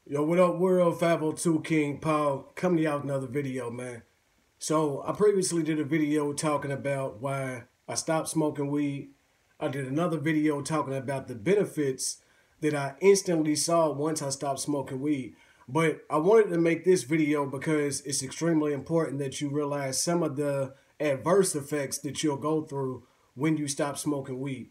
Yo, what up, world? 502 King Paul coming to y'all with another video, man. So, I previously did a video talking about why I stopped smoking weed. I did another video talking about the benefits that I instantly saw once I stopped smoking weed. But I wanted to make this video because it's extremely important that you realize some of the adverse effects that you'll go through when you stop smoking weed.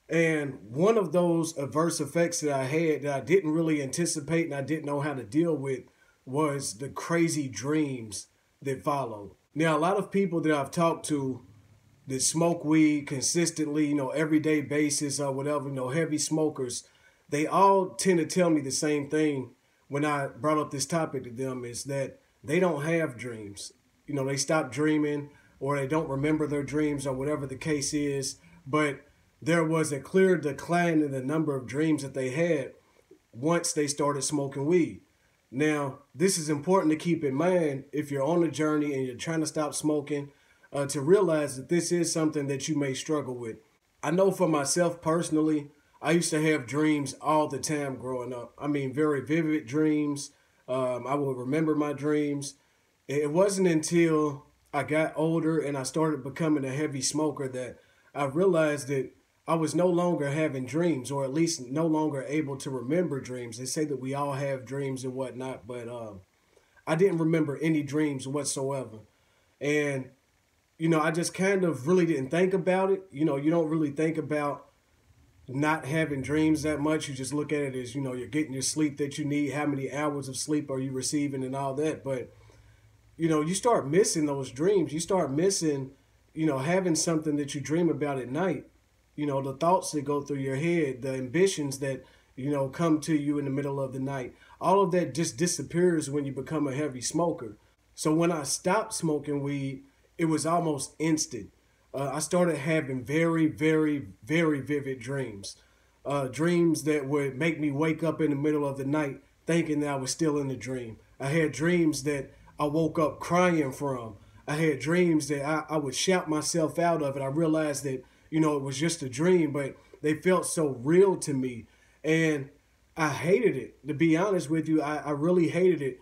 And one of those adverse effects that I had that I didn't really anticipate and I didn't know how to deal with was the crazy dreams that followed. Now, a lot of people that I've talked to that smoke weed consistently, everyday basis or whatever, heavy smokers, they all tend to tell me the same thing when I brought up this topic to them, is that they don't have dreams. They stop dreaming or they don't remember their dreams or whatever the case is, but there was a clear decline in the number of dreams that they had once they started smoking weed. Now, this is important to keep in mind if you're on a journey and you're trying to stop smoking, to realize that this is something that you may struggle with. I know for myself personally, I used to have dreams all the time growing up. I mean, very vivid dreams. I will remember my dreams. It wasn't until I got older and I started becoming a heavy smoker that I realized that I was no longer having dreams, or at least no longer able to remember dreams. They say that we all have dreams and whatnot, but I didn't remember any dreams whatsoever. And, I just kind of really didn't think about it. You don't really think about not having dreams that much. You just look at it as, you're getting your sleep that you need. How many hours of sleep are you receiving and all that? But, you start missing those dreams. You start missing, having something that you dream about at night. The thoughts that go through your head, the ambitions that, come to you in the middle of the night. All of that just disappears when you become a heavy smoker. So when I stopped smoking weed, it was almost instant. I started having very, very, very vivid dreams. Dreams that would make me wake up in the middle of the night thinking that I was still in the dream. I had dreams that I woke up crying from. I had dreams that I would shout myself out of it. I realized that it was just a dream, but they felt so real to me. And I hated it. To be honest with you, I really hated it.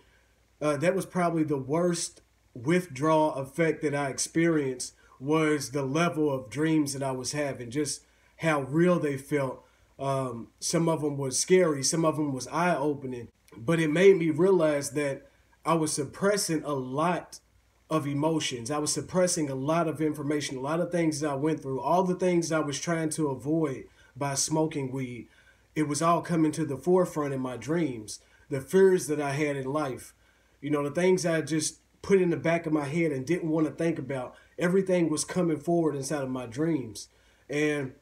That was probably the worst withdrawal effect that I experienced, was the level of dreams that I was having, just how real they felt. Some of them was scary. Some of them was eye-opening. But it made me realize that I was suppressing a lot of emotions. I was suppressing a lot of information, a lot of things that I went through, all the things I was trying to avoid by smoking weed. It was all coming to the forefront in my dreams. The fears that I had in life, the things I just put in the back of my head and didn't want to think about, everything was coming forward inside of my dreams. And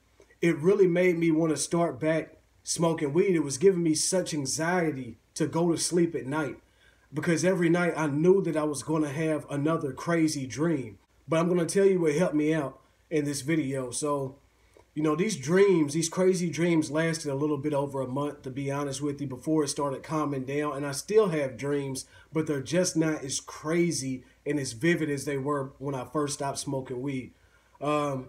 it really made me want to start back smoking weed. It was giving me such anxiety to go to sleep at night, because every night I knew that I was going to have another crazy dream. But I'm going to tell you what helped me out in this video. So, these dreams, these crazy dreams lasted a little bit over a month, to be honest with you, before it started calming down. And I still have dreams, but they're just not as crazy and as vivid as they were when I first stopped smoking weed. One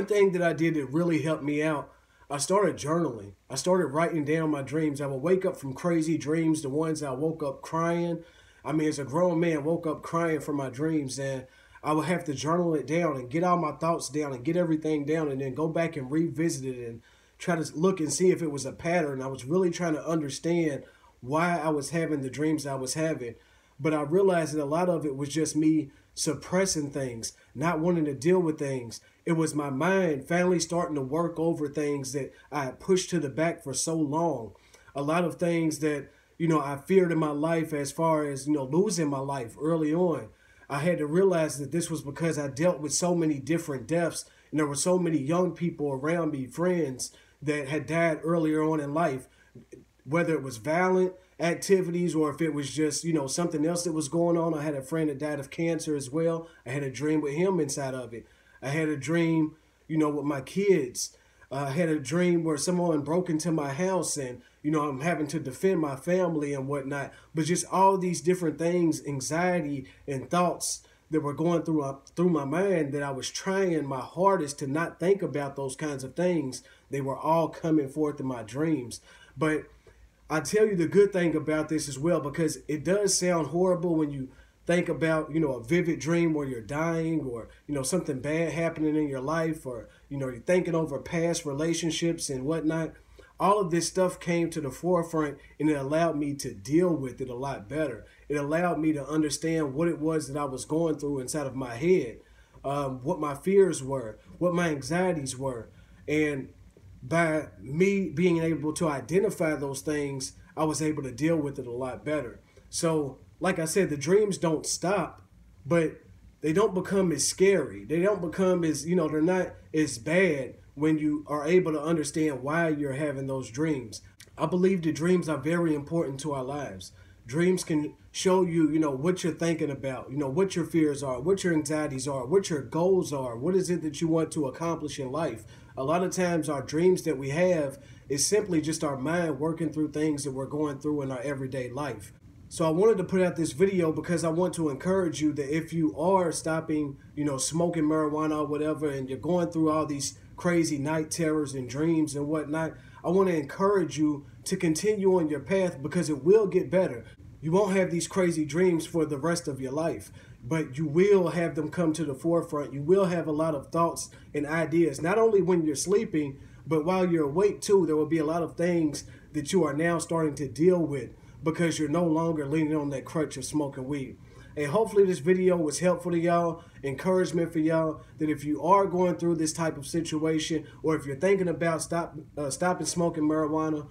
thing that I did that really helped me out, I started journaling. I started writing down my dreams. I would wake up from crazy dreams, the ones I woke up crying. I mean, as a grown man, woke up crying from my dreams, and I would have to journal it down and get all my thoughts down and get everything down, and then go back and revisit it and try to look and see if it was a pattern. I was really trying to understand why I was having the dreams I was having. But I realized that a lot of it was just me suppressing things, not wanting to deal with things. It was my mind finally starting to work over things that I had pushed to the back for so long. A lot of things that, I feared in my life, as far as, losing my life early on. I had to realize that this was because I dealt with so many different deaths, and there were so many young people around me, friends, that had died earlier on in life, whether it was violent activities or if it was just, something else that was going on. I had a friend that died of cancer as well. I had a dream with him inside of it. I had a dream, with my kids. I had a dream where someone broke into my house and, I'm having to defend my family and whatnot. But just all these different things, anxiety and thoughts that were going through my mind, that I was trying my hardest to not think about those kinds of things. They were all coming forth in my dreams. But I tell you the good thing about this as well, because it does sound horrible when you think about, a vivid dream where you're dying, or, something bad happening in your life, or, you're thinking over past relationships and whatnot. All of this stuff came to the forefront, and it allowed me to deal with it a lot better. It allowed me to understand what it was that I was going through inside of my head, what my fears were, what my anxieties were. And by me being able to identify those things, I was able to deal with it a lot better. So, like I said, the dreams don't stop, but they don't become as scary. They don't become as, they're not as bad when you are able to understand why you're having those dreams. I believe the dreams are very important to our lives. Dreams can show you, what you're thinking about, what your fears are, what your anxieties are, what your goals are, what is it that you want to accomplish in life. A lot of times our dreams that we have is simply just our mind working through things that we're going through in our everyday life. So I wanted to put out this video because I want to encourage you that if you are stopping, smoking marijuana or whatever, and you're going through all these crazy night terrors and dreams and whatnot, I want to encourage you to continue on your path, because it will get better. You won't have these crazy dreams for the rest of your life, but you will have them come to the forefront. You will have a lot of thoughts and ideas, not only when you're sleeping, but while you're awake too. There will be a lot of things that you are now starting to deal with, because you're no longer leaning on that crutch of smoking weed. And hopefully this video was helpful to y'all, encouragement for y'all, that if you are going through this type of situation, or if you're thinking about stopping smoking marijuana,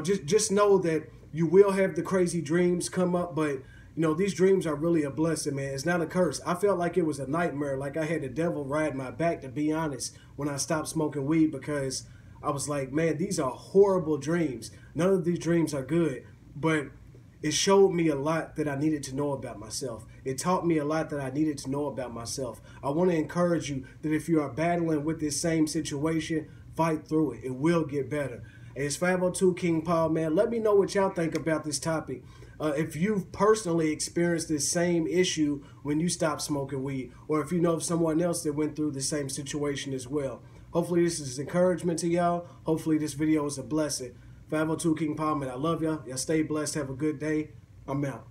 just know that you will have the crazy dreams come up, but these dreams are really a blessing, man. It's not a curse. I felt like it was a nightmare, like I had the devil ride my back, to be honest, when I stopped smoking weed, because I was like, man, these are horrible dreams. None of these dreams are good. But it showed me a lot that I needed to know about myself. It taught me a lot that I needed to know about myself. I want to encourage you that if you are battling with this same situation, fight through it. It will get better. And it's 502 King Paul, man. Let me know what y'all think about this topic. If you've personally experienced this same issue when you stopped smoking weed, or if you know of someone else that went through the same situation as well. Hopefully this is encouragement to y'all. Hopefully this video is a blessing. 502 King Paul, man. I love y'all. Y'all stay blessed. Have a good day. I'm out.